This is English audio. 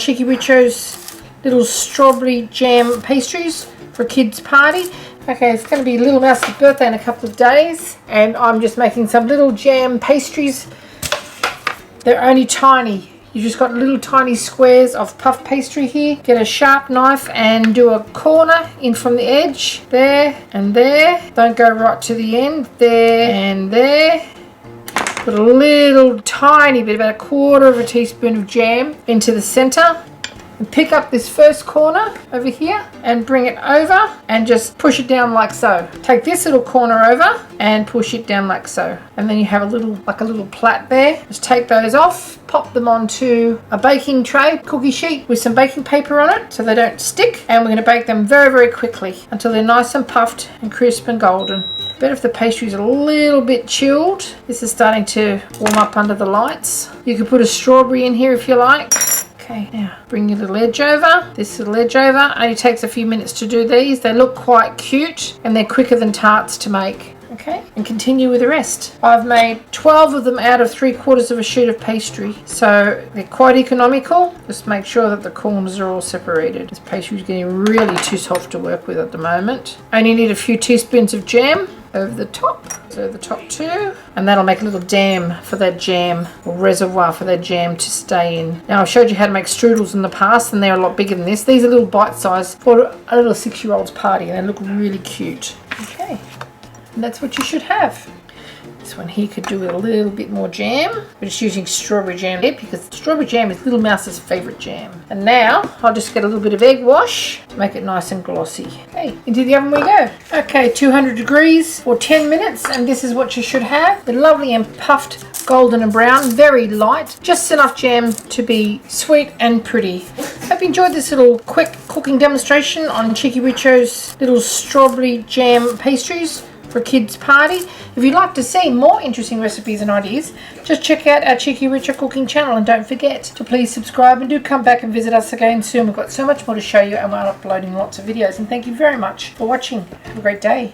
Cheekyricho's little strawberry jam pastries for a kid's party. Okay, it's going to be Little Mouse's birthday in a couple of days, and I'm just making some little jam pastries. They're only tiny. You just got little tiny squares of puff pastry here. Get a sharp knife and do a corner in from the edge. There and there. Don't go right to the end. There and there. Put a little tiny bit, about 1/4 of a teaspoon of jam into the center. And pick up this first corner over here and bring it over and just push it down like so. Take this little corner over and push it down like so. And then you have a little plait there. Just take those off, pop them onto a baking tray, cookie sheet with some baking paper on it so they don't stick. And we're going to bake them very, very quickly until they're nice and puffed and crisp and golden. Better if the pastry is a little bit chilled. This is starting to warm up under the lights. You could put a strawberry in here if you like. Okay, now bring your little edge over, this little edge over. Only takes a few minutes to do these. They look quite cute and they're quicker than tarts to make. Okay, and continue with the rest. I've made 12 of them out of 3/4 of a sheet of pastry, so they're quite economical. Just make sure that the corners are all separated. This pastry is getting really too soft to work with at the moment. Only need a few teaspoons of jam over the top. So the top too, and that'll make a little dam for that jam, or reservoir for that jam to stay in. Now I've showed you how to make strudels in the past, and they're a lot bigger than this. These are little bite size for a little 6-year-old's party, and they look really cute. Okay, and that's what you should have. This one here could do with a little bit more jam. We're just using strawberry jam here because strawberry jam is Little Mouse's favourite jam. And now I'll just get a little bit of egg wash to make it nice and glossy. Okay, into the oven we go. Okay, 200 degrees for 10 minutes, and this is what you should have. They're lovely and puffed, golden and brown, very light. Just enough jam to be sweet and pretty. Hope you enjoyed this little quick cooking demonstration on Cheekyricho's little strawberry jam pastries for a kid's party. If you'd like to see more interesting recipes and ideas, just check out our Cheekyricho cooking channel, and don't forget to please subscribe, and do come back and visit us again soon. We've got so much more to show you, and we're uploading lots of videos. And thank you very much for watching. Have a great day.